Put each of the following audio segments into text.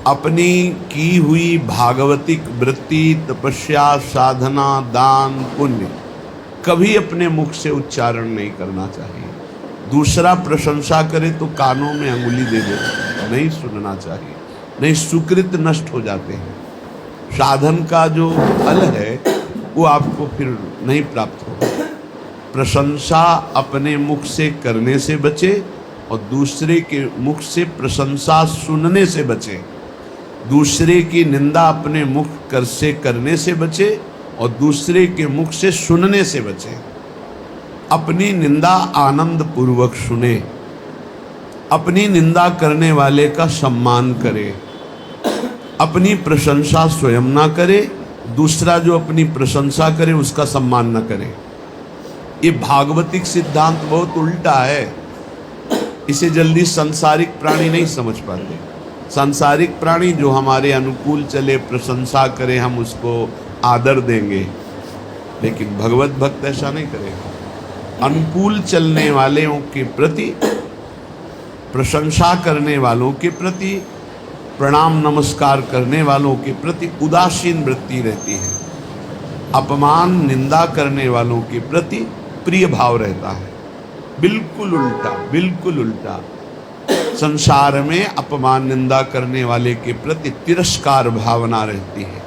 अपनी की हुई भागवतिक वृत्ति, तपस्या, साधना, दान, पुण्य कभी अपने मुख से उच्चारण नहीं करना चाहिए। दूसरा प्रशंसा करे तो कानों में अंगुली दे दे, नहीं सुनना चाहिए, नहीं सुकृत नष्ट हो जाते हैं। साधन का जो फल है वो आपको फिर नहीं प्राप्त होगा। प्रशंसा अपने मुख से करने से बचे और दूसरे के मुख से प्रशंसा सुनने से बचे। दूसरे की निंदा अपने मुख कर से करने से बचे और दूसरे के मुख से सुनने से बचे। अपनी निंदा आनंद पूर्वक सुने, अपनी निंदा करने वाले का सम्मान करे, अपनी प्रशंसा स्वयं ना करे, दूसरा जो अपनी प्रशंसा करे उसका सम्मान न करे। ये भागवतिक सिद्धांत बहुत उल्टा है, इसे जल्दी सांसारिक प्राणी नहीं समझ पाते। सांसारिक प्राणी जो हमारे अनुकूल चले, प्रशंसा करे, हम उसको आदर देंगे, लेकिन भगवत भक्त ऐसा नहीं करेगा। अनुकूल चलने वालों के प्रति, प्रशंसा करने वालों के प्रति, प्रणाम नमस्कार करने वालों के प्रति उदासीन वृत्ति रहती है। अपमान निंदा करने वालों के प्रति प्रिय भाव रहता है। बिल्कुल उल्टा, बिल्कुल उल्टा। संसार में अपमान निंदा करने वाले के प्रति तिरस्कार भावना रहती है।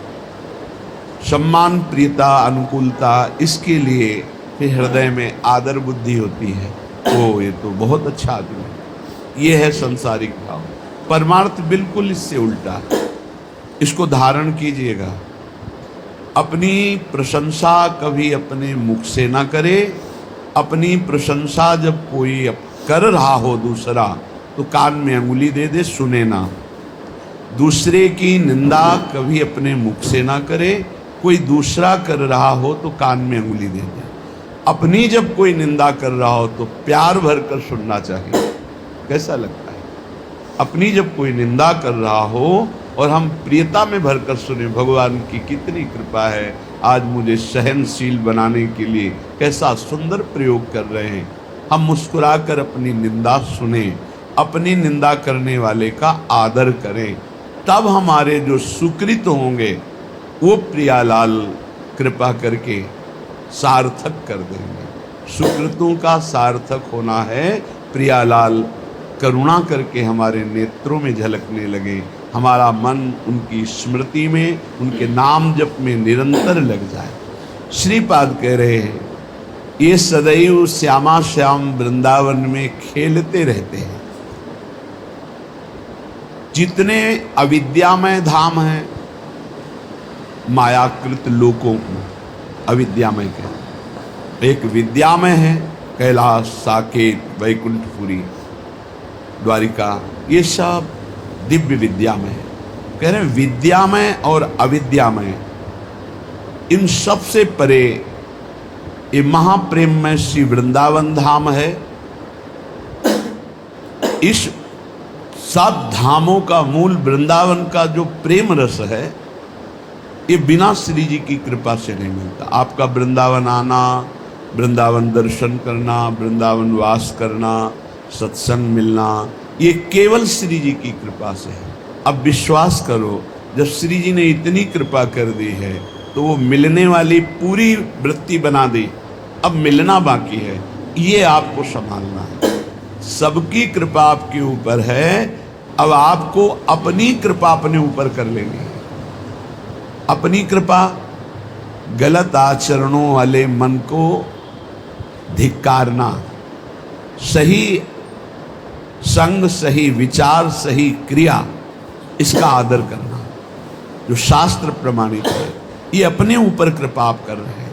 सम्मान, प्रियता, अनुकूलता, इसके लिए फिर हृदय में आदर बुद्धि होती है। ओ ये तो बहुत अच्छा आदमी है, ये है संसारिक भाव। परमार्थ बिल्कुल इससे उल्टा। इसको धारण कीजिएगा। अपनी प्रशंसा कभी अपने मुख से ना करे। अपनी प्रशंसा जब कोई कर रहा हो दूसरा, तो कान में अंगुली दे दे, सुने ना। दूसरे की निंदा कभी अपने मुख से ना करे। कोई दूसरा कर रहा हो तो कान में अंगुली दे दे। अपनी जब कोई निंदा कर रहा हो तो प्यार भर कर सुनना चाहिए। कैसा लगता है? अपनी जब कोई निंदा कर रहा हो और हम प्रियता में भरकर सुने, भगवान की कितनी कृपा है, आज मुझे सहनशील बनाने के लिए कैसा सुंदर प्रयोग कर रहे हैं। हम मुस्कुराकर अपनी निंदा सुने, अपनी निंदा करने वाले का आदर करें, तब हमारे जो सुकृत होंगे वो प्रियालाल कृपा करके सार्थक कर देंगे। सुकृतों का सार्थक होना है प्रियालाल करुणा करके हमारे नेत्रों में झलकने लगे, हमारा मन उनकी स्मृति में, उनके नाम जप में निरंतर लग जाए। श्रीपाद कह रहे हैं, ये सदैव श्यामा श्याम वृंदावन में खेलते रहते हैं। जितने अविद्यामय धाम हैं, मायाकृत लोकों को अविद्यामय कहते। एक विद्यामय है कैलाश, साकेत, वैकुंठपुरी, द्वारिका, ये सब दिव्य विद्यामय है। कह रहे हैं विद्यामय और अविद्यामय, इन सब से परे ये महाप्रेममय श्री वृंदावन धाम है। इस सब धामों का मूल वृंदावन का जो प्रेम रस है, ये बिना श्री जी की कृपा से नहीं मिलता। आपका वृंदावन आना, वृंदावन दर्शन करना, वृंदावन वास करना, सत्संग मिलना, ये केवल श्री जी की कृपा से है। अब विश्वास करो, जब श्री जी ने इतनी कृपा कर दी है तो वो मिलने वाली पूरी वृत्ति बना दी, अब मिलना बाकी है, ये आपको संभालना है। सबकी कृपा आपके ऊपर है, अब आपको अपनी कृपा अपने ऊपर कर लेनी है। अपनी कृपा, गलत आचरणों वाले मन को धिक्कारना, सही संग, सही विचार, सही क्रिया, इसका आदर करना, जो शास्त्र प्रमाणित है, ये अपने ऊपर कृपा आप कर रहे हैं।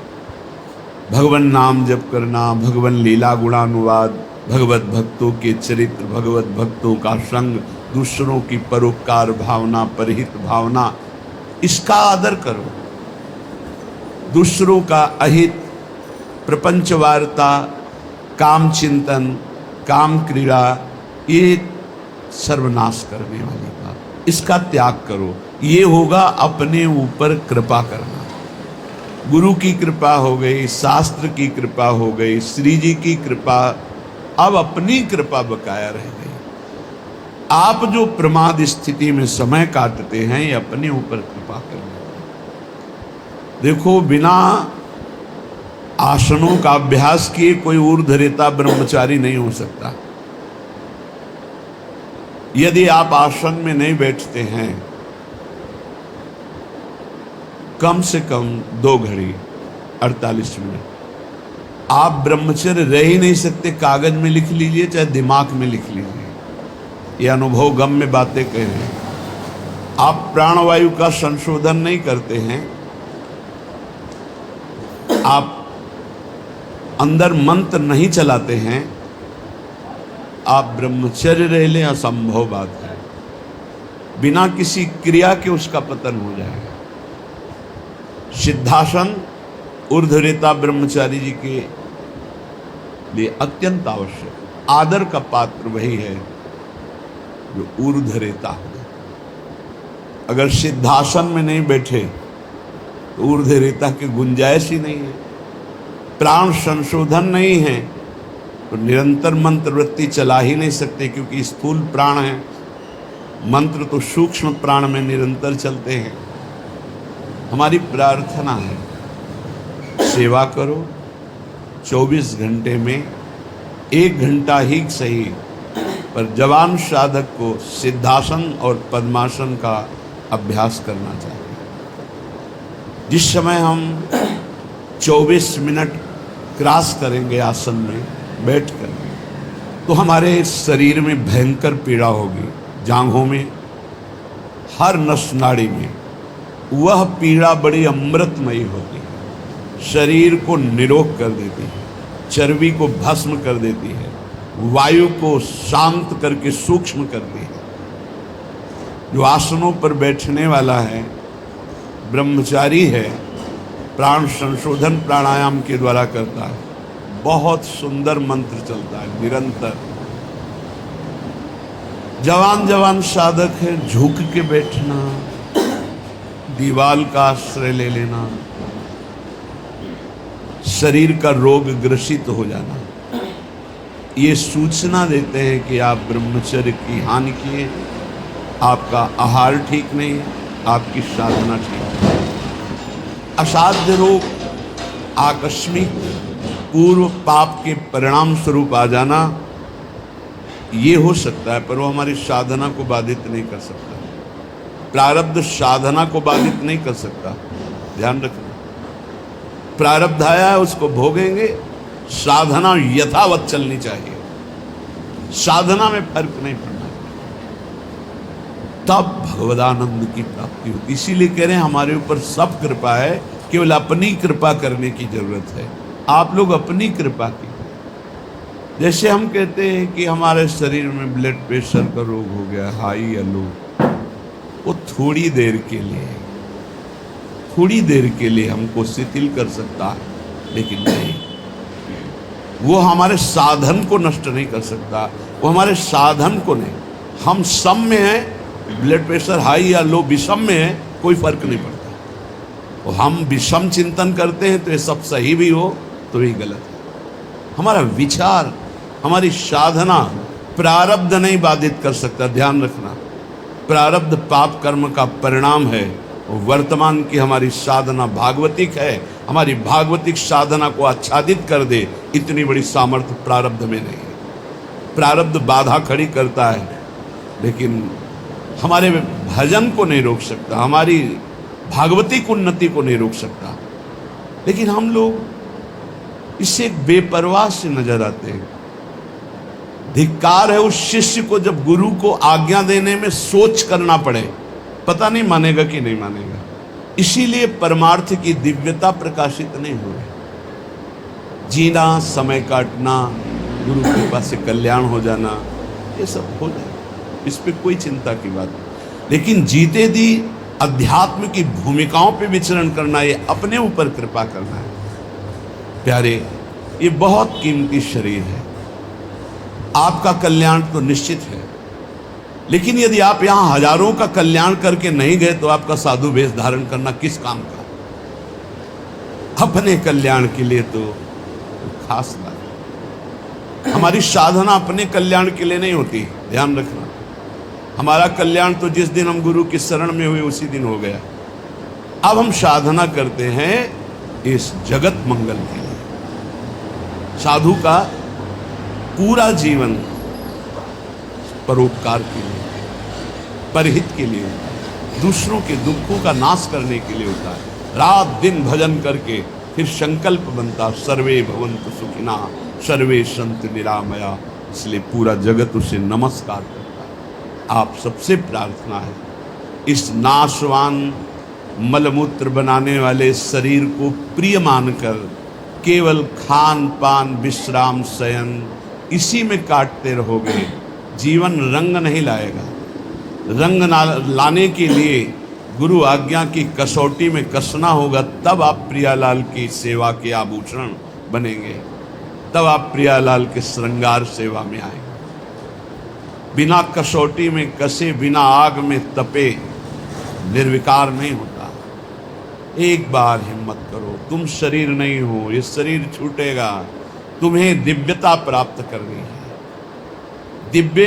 भगवान नाम जप करना, भगवान लीला गुणानुवाद, भगवत भक्तों के चरित्र, भगवत भक्तों का संग, दूसरों की परोपकार भावना, परहित भावना, इसका आदर करो। दूसरों का अहित, प्रपंच वार्ता, काम चिंतन, काम क्रीड़ा, ये सर्वनाश करने वाली बात, इसका त्याग करो। ये होगा अपने ऊपर कृपा करना। गुरु की कृपा हो गई, शास्त्र की कृपा हो गई, श्री जी की कृपा, अब अपनी कृपा बकाया रह गई। आप जो प्रमाद स्थिति में समय काटते हैं ये अपने ऊपर कृपा करना। देखो, बिना आसनों का अभ्यास किए कोई ऊर्ध्वरेता ब्रह्मचारी नहीं हो सकता। यदि आप आसन में नहीं बैठते हैं कम से कम 2 घड़ी 48 मिनट, आप ब्रह्मचर्य रह ही नहीं सकते। कागज में लिख लीजिए चाहे दिमाग में लिख लीजिए, ये अनुभव गम में बातें कह रहे हैं। आप प्राणवायु का संशोधन नहीं करते हैं, आप अंदर मंत्र नहीं चलाते हैं, आप ब्रह्मचर्य रह लें, असंभव बात है। बिना किसी क्रिया के उसका पतन हो जाएगा। सिद्धासन ऊर्ध्वरेता ब्रह्मचारी जी के लिए अत्यंत आवश्यक। आदर का पात्र वही है जो ऊर्ध्वरेता हो। अगर सिद्धासन में नहीं बैठे तो ऊर्ध्वरेता की गुंजाइश ही नहीं है। प्राण संशोधन नहीं है तो निरंतर मंत्र वृत्ति चला ही नहीं सकते, क्योंकि स्थूल प्राण है। मंत्र तो सूक्ष्म प्राण में निरंतर चलते हैं। हमारी प्रार्थना है, सेवा करो, 24 घंटे में 1 घंटा ही सही, पर जवान साधक को सिद्धासन और पद्मासन का अभ्यास करना चाहिए। जिस समय हम 24 मिनट क्रॉस करेंगे आसन में बैठकर, तो हमारे शरीर में भयंकर पीड़ा होगी। जांघों में, हर नस नाड़ी में वह पीड़ा बड़ी अमृतमयी होती है। शरीर को निरोग कर देती है, चर्बी को भस्म कर देती है, वायु को शांत करके सूक्ष्म करती है। जो आसनों पर बैठने वाला है, ब्रह्मचारी है, प्राण संशोधन प्राणायाम के द्वारा करता है। बहुत सुंदर मंत्र चलता है निरंतर। जवान साधक है, झुक के बैठना, दीवाल का आश्रय ले लेना, शरीर का रोग ग्रसित हो जाना, ये सूचना देते हैं कि आप ब्रह्मचर्य की हानि किए, आपका आहार ठीक नहीं है, आपकी साधना ठीक नहीं है। असाध्य रोग, आकस्मिक पूर्व पाप के परिणाम स्वरूप आ जाना, ये हो सकता है, पर वो हमारी साधना को बाधित नहीं कर सकता। प्रारब्ध साधना को बाधित नहीं कर सकता, ध्यान रखना। प्रारब्ध आया है, उसको भोगेंगे। साधना यथावत चलनी चाहिए, साधना में फर्क नहीं पड़ना, तब भगवदानंद की प्राप्ति होती। इसीलिए कह रहे हैं हमारे ऊपर सब कृपा है, केवल अपनी कृपा करने की जरूरत है। आप लोग अपनी कृपा की। जैसे हम कहते हैं कि हमारे शरीर में ब्लड प्रेशर का रोग हो गया, हाई या लो, वो थोड़ी देर के लिए हमको शिथिल कर सकता है, लेकिन नहीं, वो हमारे साधन को नष्ट नहीं कर सकता। वो हमारे साधन को नहीं, हम सम में हैं, ब्लड प्रेशर हाई या लो विषम में है, कोई फर्क नहीं पड़ता। और हम विषम चिंतन करते हैं तो ये सब सही भी हो तो ही गलत है। हमारा विचार, हमारी साधना प्रारब्ध नहीं बाधित कर सकता, ध्यान रखना। प्रारब्ध पाप कर्म का परिणाम है। वर्तमान की हमारी साधना भागवतिक है, हमारी भागवतिक साधना को आच्छादित कर दे, इतनी बड़ी सामर्थ्य प्रारब्ध में नहीं है। प्रारब्ध बाधा खड़ी करता है, लेकिन हमारे भजन को नहीं रोक सकता, हमारी भागवतिक उन्नति को नहीं रोक सकता। लेकिन हम लोग इससे बेपरवाह से नजर आते हैं। धिक्कार है उस शिष्य को जब गुरु को आज्ञा देने में सोच करना पड़े, पता नहीं मानेगा कि नहीं मानेगा। इसीलिए परमार्थ की दिव्यता प्रकाशित नहीं हो रही। जीना, समय काटना, गुरु कृपा से कल्याण हो जाना, ये सब हो जाए, इस पे कोई चिंता की बात नहीं। लेकिन जीते दी अध्यात्म की भूमिकाओं पे विचरण करना, ये अपने ऊपर कृपा करना है। प्यारे, ये बहुत कीमती शरीर है, आपका कल्याण तो निश्चित है, लेकिन यदि आप यहां हजारों का कल्याण करके नहीं गए तो आपका साधु वेश धारण करना किस काम का? अपने कल्याण के लिए तो खास बात। हमारी साधना अपने कल्याण के लिए नहीं होती, ध्यान रखना। हमारा कल्याण तो जिस दिन हम गुरु की शरण में हुए उसी दिन हो गया। अब हम साधना करते हैं इस जगत मंगल के लिए। साधु का पूरा जीवन परोपकार के लिए, परहित के लिए, दूसरों के दुखों का नाश करने के लिए होता है। रात दिन भजन करके फिर संकल्प बनता सर्वे भवन्तु सुखिना सर्वे सन्तु निरामया। इसलिए पूरा जगत उसे नमस्कार करता है। आप सबसे प्रार्थना है इस नाशवान मलमूत्र बनाने वाले शरीर को प्रिय मानकर केवल खान पान विश्राम शयन इसी में काटते रहोगे, जीवन रंग नहीं लाएगा। रंग लाने के लिए गुरु आज्ञा की कसौटी में कसना होगा, तब आप प्रियालाल की सेवा के आभूषण बनेंगे, तब आप प्रियालाल के श्रृंगार सेवा में आएंगे। बिना कसौटी में कसे, बिना आग में तपे निर्विकार नहीं होता। एक बार हिम्मत करो, तुम शरीर नहीं हो, ये शरीर छूटेगा, तुम्हें दिव्यता प्राप्त करनी है। दिव्य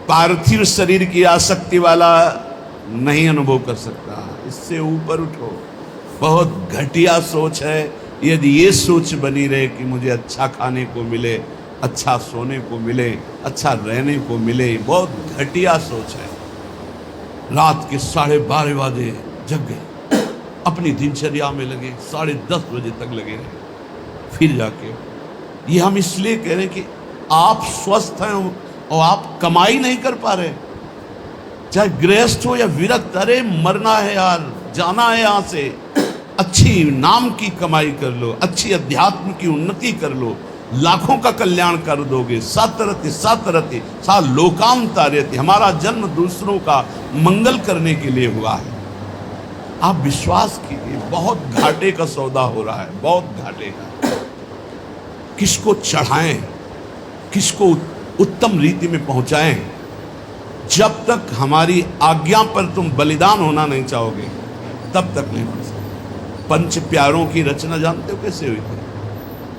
पार्थिव शरीर की आसक्ति वाला नहीं अनुभव कर सकता, इससे ऊपर उठो। बहुत घटिया सोच है यदि ये सोच बनी रहे कि मुझे अच्छा खाने को मिले, अच्छा सोने को मिले, अच्छा रहने को मिले, बहुत घटिया सोच है। रात के 12:30 बजे जग गए, अपनी दिनचर्या में लगे, 10:30 बजे तक लगे रहे, फिर जाके। ये हम इसलिए कह रहे हैं कि आप स्वस्थ हैं और आप कमाई नहीं कर पा रहे, चाहे गृहस्थ हो या विरक्त। अरे मरना है यार, जाना है यहाँ से। अच्छी नाम की कमाई कर लो, अच्छी अध्यात्म की उन्नति कर लो, लाखों का कल्याण कर दोगे। सतरति सतरति सा लोकांतरति। हमारा जन्म दूसरों का मंगल करने के लिए हुआ है। आप विश्वास कीजिए, बहुत घाटे का सौदा हो रहा है, बहुत घाटे का। किसको चढ़ाएं, किसको उत्तम रीति में पहुंचाएं। जब तक हमारी आज्ञा पर तुम बलिदान होना नहीं चाहोगे तब तक नहीं बन सकते। पंच प्यारों की रचना जानते हो कैसे हुई थी?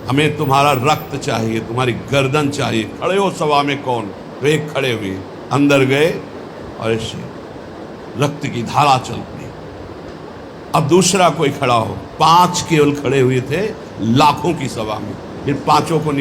हमें तुम्हारा रक्त चाहिए, तुम्हारी गर्दन चाहिए, खड़े हो सभा में कौन? वे एक खड़े हुए, अंदर गए और ऐसे रक्त की धारा चल पड़ी। अब दूसरा कोई खड़ा हो, 5 केवल खड़े हुए थे लाखों की सभा में, फिर 5 को